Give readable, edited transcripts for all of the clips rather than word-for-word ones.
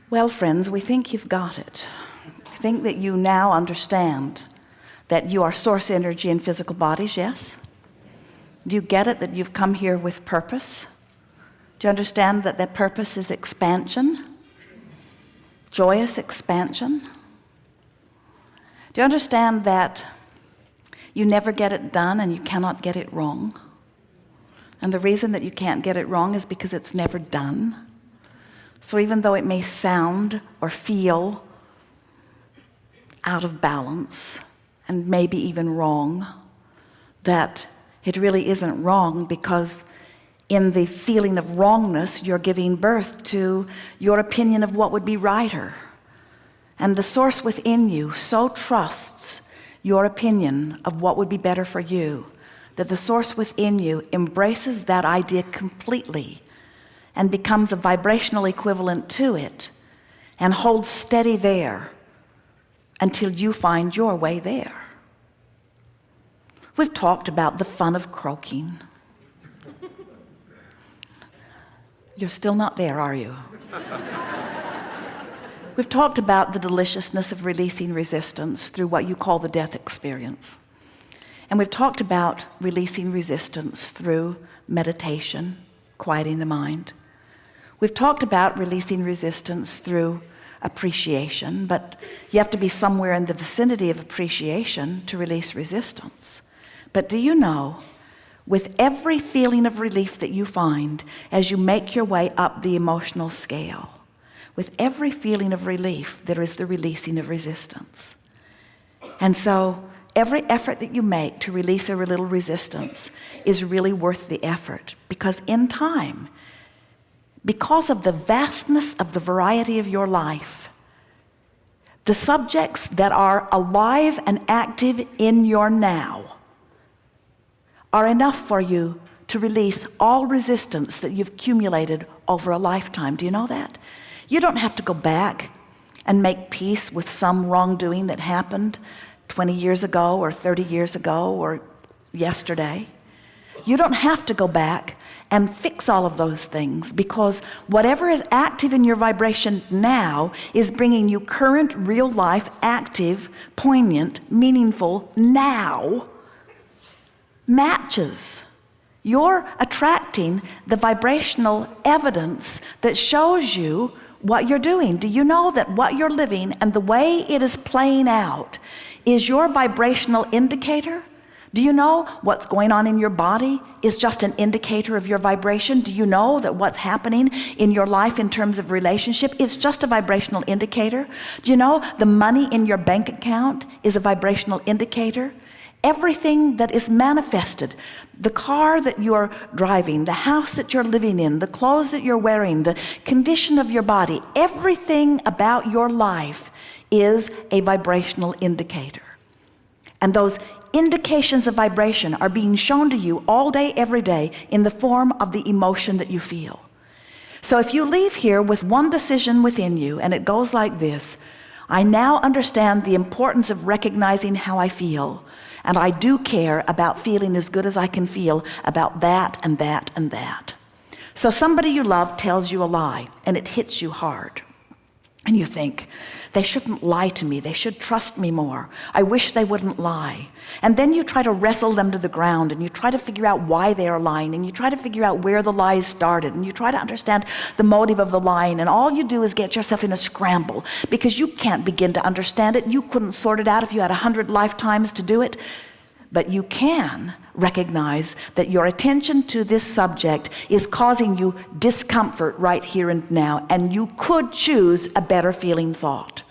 Well, friends, we think you've got it. We think that you now understand that you are source energy in physical bodies, yes? Do you get it that you've come here with purpose? Do you understand that that purpose is expansion? Joyous expansion? Do you understand that you never get it done and you cannot get it wrong? And the reason that you can't get it wrong is because it's never done. So even though it may sound or feel out of balance and maybe even wrong, that it really isn't wrong, because in the feeling of wrongness, you're giving birth to your opinion of what would be righter. And the source within you so trusts your opinion of what would be better for you, that the source within you embraces that idea completely and becomes a vibrational equivalent to it and holds steady there until you find your way there. We've talked about the fun of croaking. You're still not there, are you? We've talked about the deliciousness of releasing resistance through what you call the death experience. And we've talked about releasing resistance through meditation, quieting the mind. We've talked about releasing resistance through appreciation, but you have to be somewhere in the vicinity of appreciation to release resistance. But do you know, with every feeling of relief that you find as you make your way up the emotional scale, with every feeling of relief, there is the releasing of resistance. And so every effort that you make to release a little resistance is really worth the effort, because in time, because of the vastness of the variety of your life, the subjects that are alive and active in your now are enough for you to release all resistance that you've accumulated over a lifetime. Do you know that? You don't have to go back and make peace with some wrongdoing that happened 20 years ago or 30 years ago or yesterday. You don't have to go back and fix all of those things, because whatever is active in your vibration now is bringing you current, real life, active, poignant, meaningful now matches. You're attracting the vibrational evidence that shows you what you're doing. Do you know that what you're living and the way it is playing out is your vibrational indicator? Do you know what's going on in your body is just an indicator of your vibration? Do you know that what's happening in your life in terms of relationship is just a vibrational indicator? Do you know the money in your bank account is a vibrational indicator? Everything that is manifested, the car that you're driving, the house that you're living in, the clothes that you're wearing, the condition of your body, everything about your life is a vibrational indicator. And those indications of vibration are being shown to you all day, every day, in the form of the emotion that you feel. So if you leave here with one decision within you, and it goes like this: I now understand the importance of recognizing how I feel, and I do care about feeling as good as I can feel about that and that and that. So somebody you love tells you a lie, and it hits you hard. And you think, they shouldn't lie to me. They should trust me more. I wish they wouldn't lie. And then you try to wrestle them to the ground, and you try to figure out why they are lying, and you try to figure out where the lies started, and you try to understand the motive of the lying, and all you do is get yourself in a scramble, because you can't begin to understand it. You couldn't sort it out if you had 100 lifetimes to do it. But you can recognize that your attention to this subject is causing you discomfort right here and now, and you could choose a better feeling thought.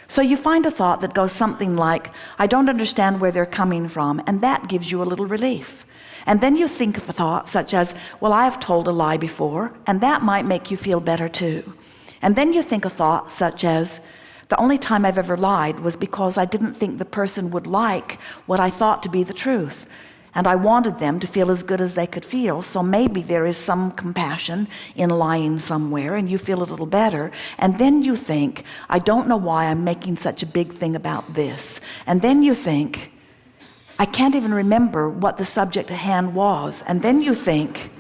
So you find a thought that goes something like, I don't understand where they're coming from, and that gives you a little relief. And then you think of a thought such as, well, I have told a lie before, and that might make you feel better too. And then you think a thought such as, the only time I've ever lied was because I didn't think the person would like what I thought to be the truth. And I wanted them to feel as good as they could feel, so maybe there is some compassion in lying somewhere, and you feel a little better. And then you think, I don't know why I'm making such a big thing about this. And then you think, I can't even remember what the subject at hand was. And then you think,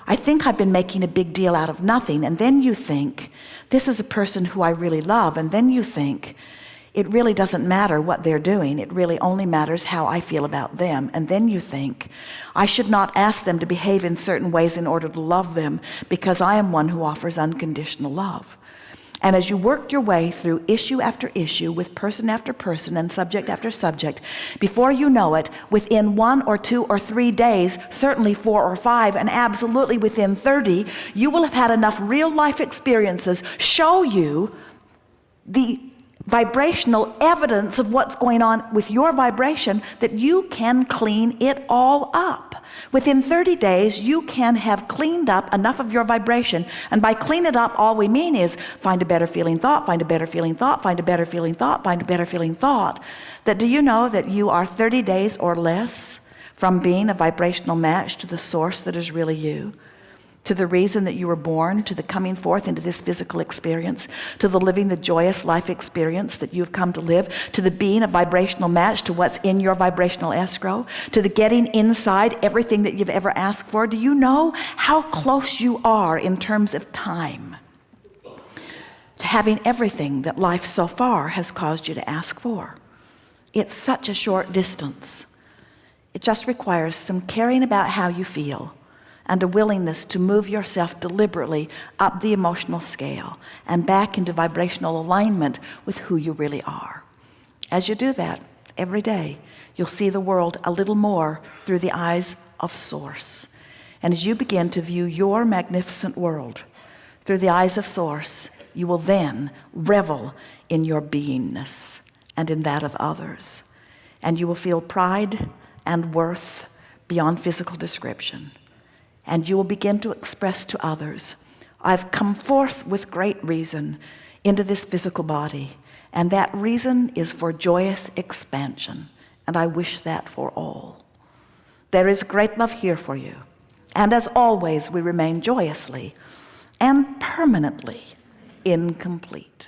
I think I've been making a big deal out of nothing. And then you think, this is a person who I really love. And then you think, it really doesn't matter what they're doing. It really only matters how I feel about them. And then you think, I should not ask them to behave in certain ways in order to love them, because I am one who offers unconditional love. And as you work your way through issue after issue with person after person and subject after subject, before you know it, within 1 or 2 or 3 days, certainly 4 or 5, and absolutely within 30, you will have had enough real life experiences show you the vibrational evidence of what's going on with your vibration that you can clean it all up. Within 30 days, you can have cleaned up enough of your vibration. And by clean it up, all we mean is find a better feeling thought, find a better feeling thought, find a better feeling thought, find a better feeling thought. That do you know that you are 30 days or less from being a vibrational match to the source that is really you? To the reason that you were born, to the coming forth into this physical experience, to the living the joyous life experience that you've come to live, to the being a vibrational match to what's in your vibrational escrow, to the getting inside everything that you've ever asked for. Do you know how close you are in terms of time to having everything that life so far has caused you to ask for? It's such a short distance. It just requires some caring about how you feel, and a willingness to move yourself deliberately up the emotional scale and back into vibrational alignment with who you really are. As you do that every day, you'll see the world a little more through the eyes of Source. And as you begin to view your magnificent world through the eyes of Source, you will then revel in your beingness and in that of others. And you will feel pride and worth beyond physical description. And you will begin to express to others, I've come forth with great reason into this physical body, and that reason is for joyous expansion, and I wish that for all. There is great love here for you, and as always, we remain joyously and permanently incomplete.